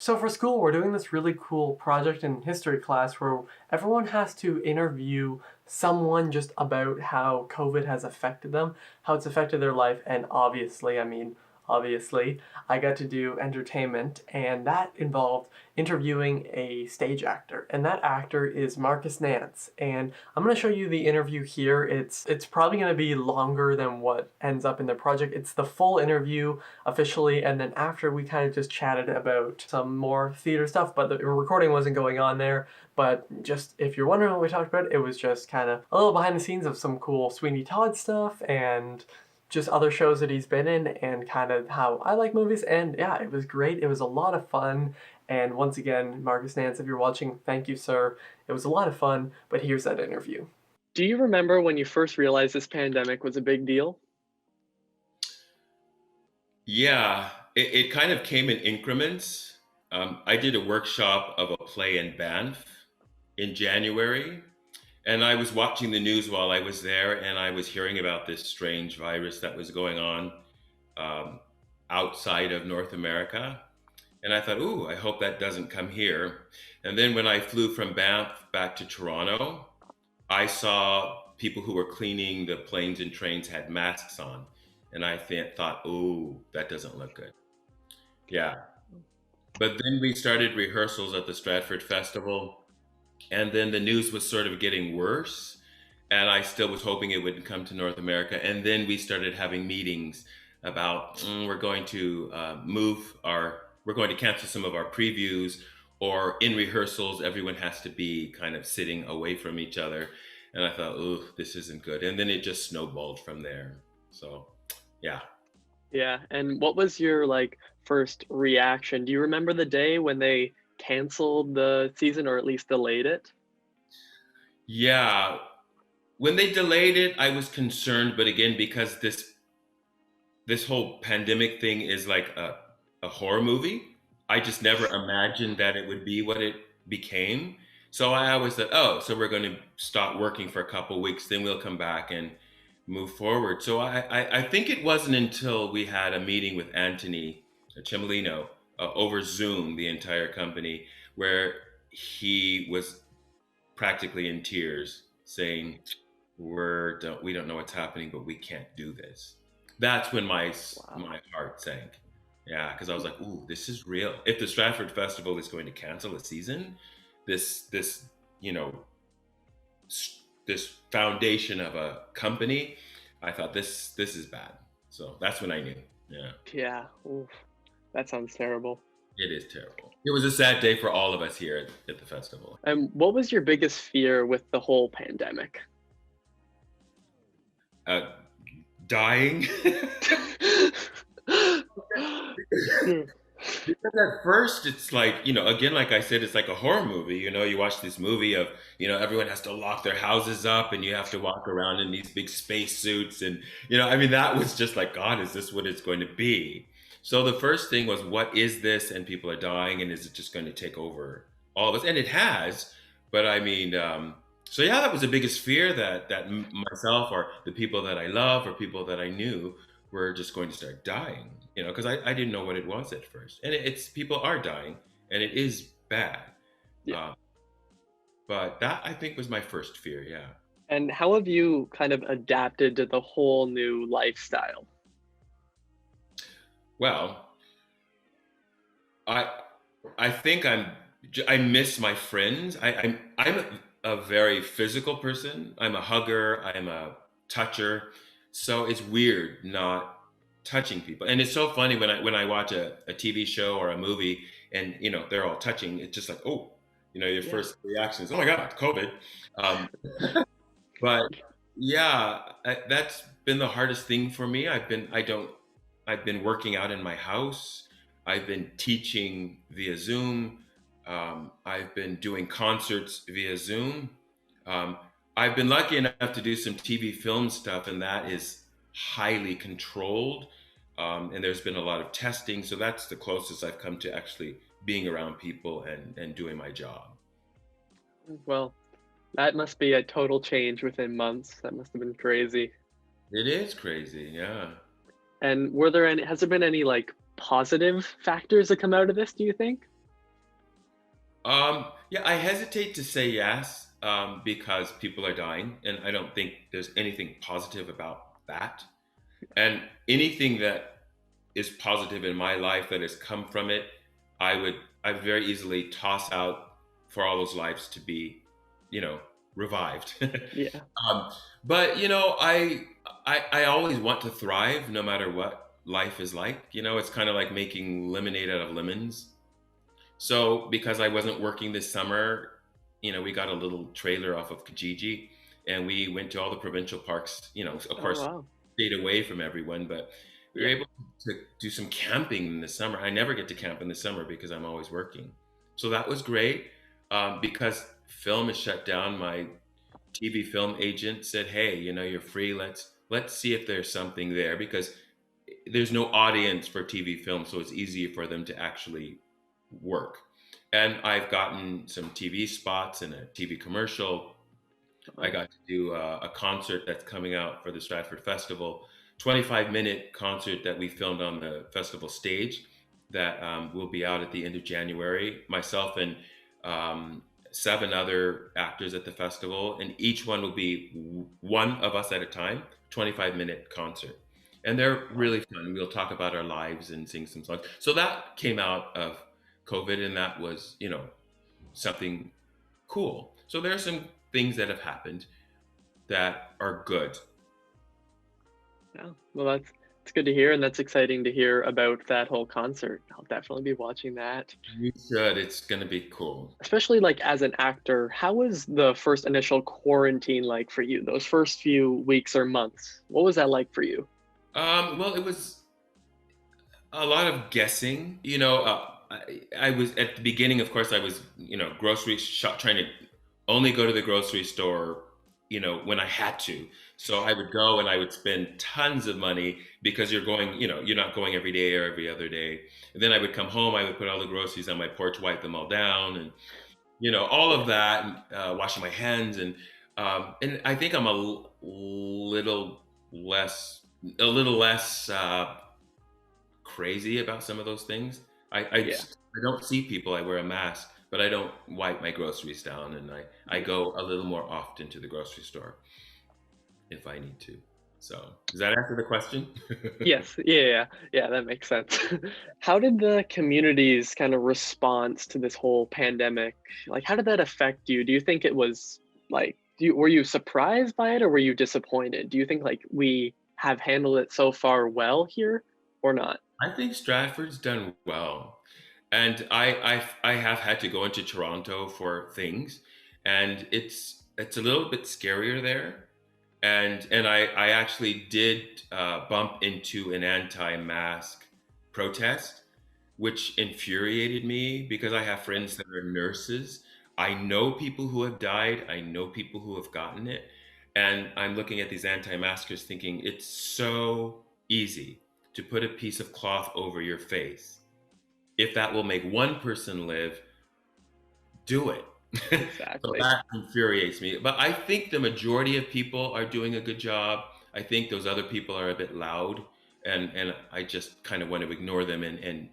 So for school, we're doing this really cool project in history class where everyone has to interview someone just about how COVID has affected them, how it's affected their life, and obviously, I got to do entertainment, and that involved interviewing a stage actor, and that actor is Marcus Nance. And I'm gonna show you the interview here. It's probably gonna be longer than what ends up in the project. It's the full interview officially, and then after we kind of just chatted about some more theater stuff, but the recording wasn't going on there. But just if you're wondering what we talked about, it was just kind of a little behind the scenes of some cool Sweeney Todd stuff and just other shows that he's been in and kind of how I like movies. And yeah, it was great. It was a lot of fun. And once again, Marcus Nance, if you're watching, thank you, sir. It was a lot of fun, but here's that interview. Do you remember when you first realized this pandemic was a big deal? Yeah, it kind of came in increments. I did a workshop of a play in Banff in January, and I was watching the news while I was there, and I was hearing about this strange virus that was going on um, outside of North America. And I thought, ooh, I hope that doesn't come here. And then when I flew from Banff back to Toronto, I saw people who were cleaning the planes and trains had masks on. And thought, ooh, that doesn't look good. Yeah. But then we started rehearsals at the Stratford Festival. And then the news was sort of getting worse. And I still was hoping it wouldn't come to North America. And then we started having meetings about we're going to cancel some of our previews, or in rehearsals, everyone has to be kind of sitting away from each other. And I thought, ooh, this isn't good. And then it just snowballed from there. So, yeah. Yeah, and what was your first reaction? Do you remember the day when they canceled the season or at least delayed it? Yeah. When they delayed it, I was concerned, but again, because this whole pandemic thing is like a horror movie. I just never imagined that it would be what it became. So I always thought, oh, so we're going to stop working for a couple weeks, then we'll come back and move forward. So I think it wasn't until we had a meeting with Anthony Chimolino over Zoom, the entire company, where he was practically in tears saying, we don't know what's happening, but we can't do this. That's when Wow. my heart sank. Yeah, because I was like, ooh, this is real. If the Stratford Festival is going to cancel a season, this you know this foundation of a company, I thought this is bad. So that's when I knew. Yeah, Yeah. Oof. That sounds terrible. it is terrible. It was a sad day for all of us here at the festival. And what was your biggest fear with the whole pandemic? Uh, Dying. Hmm. Because at first it's like, again, like I said, it's like a horror movie. You watch this movie of, everyone has to lock their houses up and you have to walk around in these big space suits. And, I mean, that was just like, God, is this what it's going to be? So the first thing was, what is this? And people are dying, and is it just going to take over all of us? And it has. But I mean, so yeah, that was the biggest fear, that myself or the people that I love or people that I knew were just going to start dying, because I didn't know what it was at first. And it's people are dying, and it is bad. Yeah. Uh, but that, I think, was my first fear. Yeah. And how have you kind of adapted to the whole new lifestyle? Well, I I think I miss my friends. I'm a very physical person. I'm a hugger. I'm a toucher. So it's weird not touching people. And it's so funny when I watch a TV show or a movie, and they're all touching. It's just like, oh, your Yeah. first reaction is, oh my God, COVID. Um, but yeah, that's been the hardest thing for me. I've been working out in my house. I've been teaching via Zoom. I've been doing concerts via Zoom. Um, I've been lucky enough to do some TV film stuff, and that is highly controlled. And there's been a lot of testing. So that's the closest I've come to actually being around people and doing my job. Well, that must be a total change within months. That must have been crazy. It is crazy. Yeah. And has there been any positive factors that come out of this, do you think? Yeah, I hesitate to say yes because people are dying, and I don't think there's anything positive about that. And anything that is positive in my life that has come from it, I very easily toss out for all those lives to be, you know, revived. Yeah. um, but I always want to thrive no matter what life is like. It's kind of like making lemonade out of lemons. So because I wasn't working this summer, we got a little trailer off of Kijiji, and we went to all the provincial parks. Of Oh, course, wow. stayed away from everyone, but we were Yeah. able to do some camping in the summer. I never get to camp in the summer because I'm always working. So that was great. Because film is shut down, my TV film agent said, "Hey, you're free. Let's see if there's something there because there's no audience for TV film, so it's easier for them to actually work." And I've gotten some TV spots and a TV commercial. I Wow. got to do a concert that's coming out for the Stratford Festival, 25-minute concert that we filmed on the festival stage that will be out at the end of January. Myself and um, 7 other actors at the festival, and each one will be one of us at a time, 25-minute concert. And they're Wow. really fun. We'll talk about our lives and sing some songs. So that came out of COVID, and that was, something cool. So there are some things that have happened that are good. Yeah. Well, that's good to hear, and that's exciting to hear about that whole concert. I'll definitely be watching that. You should. It's going to be cool. Especially like as an actor, how was the first initial quarantine like for you? Those first few weeks or months, what was that like for you? Well, it was a lot of guessing. I was at the beginning, of course, I was, grocery shop trying to only go to the grocery store, when I had to. So I would go and I would spend tons of money because you're going, you're not going every day or every other day. And then I would come home, I would put all the groceries on my porch, wipe them all down, and all of Yeah. that, washing my hands, and I think I'm little less, a little less crazy about some of those things. Yeah. I don't see people. I wear a mask, but I don't wipe my groceries down, and I Yeah. go a little more often to the grocery store if I need to. So does that answer the question? Yes. Yeah, yeah. Yeah, that makes sense. How did the community's kind of response to this whole pandemic, like how did that affect you? Do you think it was like were you surprised by it or were you disappointed? Do you think like we have handled it so far well here or not? I think Stratford's done well, and I have had to go into Toronto for things, and it's a little bit scarier there, and I actually did bump into an anti-mask protest, which infuriated me because I have friends that are nurses. I know people who have died. I know people who have gotten it. And I'm looking at these anti-maskers thinking it's so easy to put a piece of cloth over your face. If that will make one person live, do it. So Exactly. that infuriates me. But I think the majority of people are doing a good job. I think those other people are a bit loud, and I just kind of want to ignore them and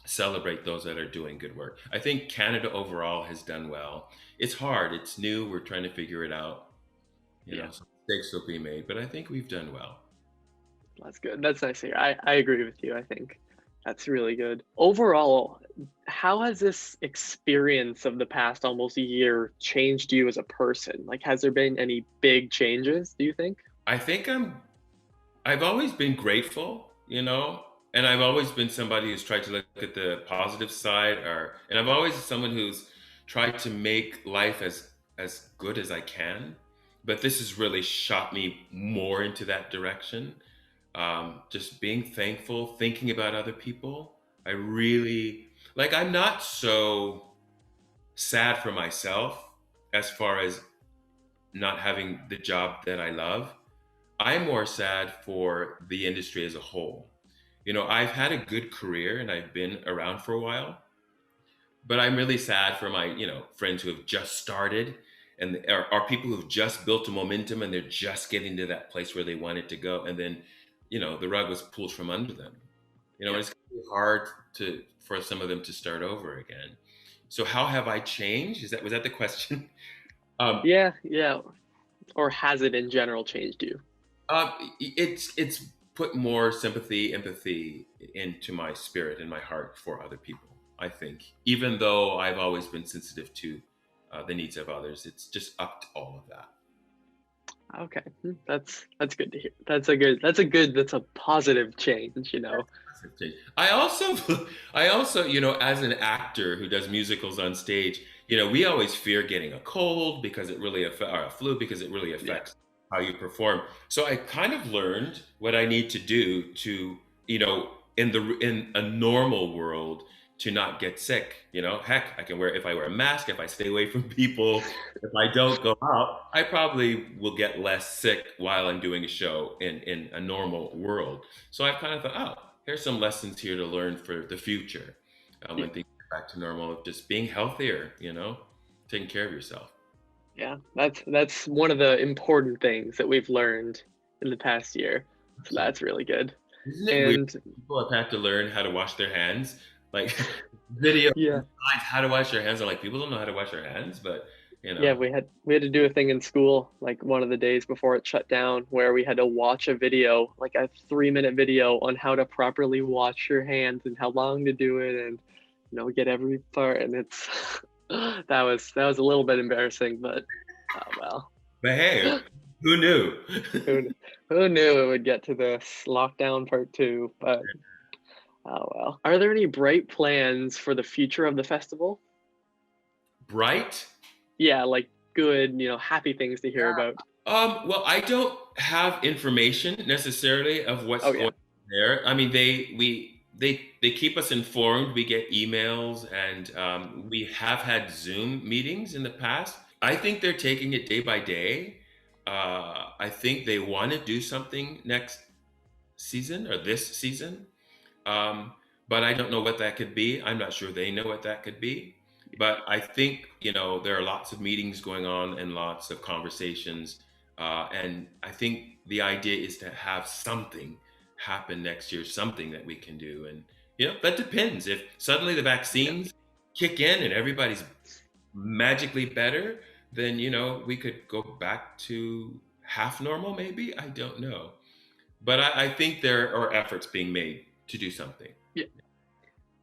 celebrate those that are doing good work. I think Canada overall has done well. It's hard, it's new, we're trying to figure it out. Yeah. Some mistakes will be made, but I think we've done well. That's good. That's nice to hear. I agree with you. I think that's really good. Overall, how has this experience of the past almost year changed you as a person? Like, has there been any big changes, do you think? I think I've always been grateful, and I've always been somebody who's tried to look at the positive side, and I've always someone who's tried to make life as good as I can. But this has really shot me more into that direction. Just being thankful, thinking about other people. I really like. I'm not so sad for myself as far as not having the job that I love. I'm more sad for the industry as a whole. I've had a good career and I've been around for a while, but I'm really sad for my, friends who have just started and are people who've just built a momentum and they're just getting to that place where they wanted to go. And then, the rug was pulled from under them. Yeah. It's hard for some of them to start over again. So how have I changed? Was that the question? Um, Yeah, yeah. Or has it in general changed you? it's put more sympathy, empathy into my spirit and my heart for other people. I think, even though I've always been sensitive to the needs of others, it's just upped all of that. Okay, that's good to hear. That's a positive change, you know. I also, I also, as an actor who does musicals on stage, we always fear getting a cold because it really affects, or a flu because it really Yeah. affects how you perform. So I kind of learned what I need to do to, in a normal world, to not get sick. Heck, I can wear if I wear a mask, if I stay away from people, if I don't go out, I probably will get less sick while I'm doing a show in a normal world. So I've kind of thought, oh, here's some lessons here to learn for the future when things get back to normal, of just being healthier, taking care of yourself. Yeah, that's one of the important things that we've learned in the past year. So So, that's really good. isn't it weird? And People have had to learn how to wash their hands. Like video yeah, how to wash your hands. I'm like, people don't know how to wash their hands, but yeah, we had to do a thing in school, like one of the days before it shut down, where we had to watch a video, like a 3-minute video on how to properly wash your hands and how long to do it, and get every part. And it's that was a little bit embarrassing, but oh well. but hey, who knew? Who, who knew it would get to this lockdown part two? But oh well. Are there any bright plans for the future of the festival? Bright? Yeah, like good, happy things to hear about. Well, I don't have information necessarily of what's Oh going yeah. on there. I mean, they keep us informed. We get emails, and we have had Zoom meetings in the past. I think they're taking it day by day. I think they want to do something next season or this season. Um, but I don't know what that could be. I'm not sure they know what that could be. But I think, there are lots of meetings going on and lots of conversations. And I think the idea is to have something happen next year, something that we can do. And, that depends. If suddenly the Yeah. vaccines kick in and everybody's magically better, then, we could go back to half normal, maybe. I don't know. But I think there are efforts being made to do something. Yeah.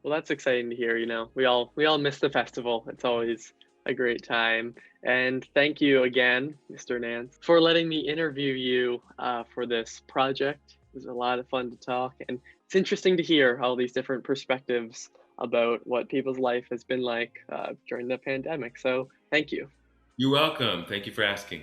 Well, that's exciting to hear. We all miss the festival. It's always a great time. And thank you again, Mr. Nance, for letting me interview you for this project. It was a lot of fun to talk, and it's interesting to hear all these different perspectives about what people's life has been like during the pandemic. So thank you. You're welcome. Thank you for asking.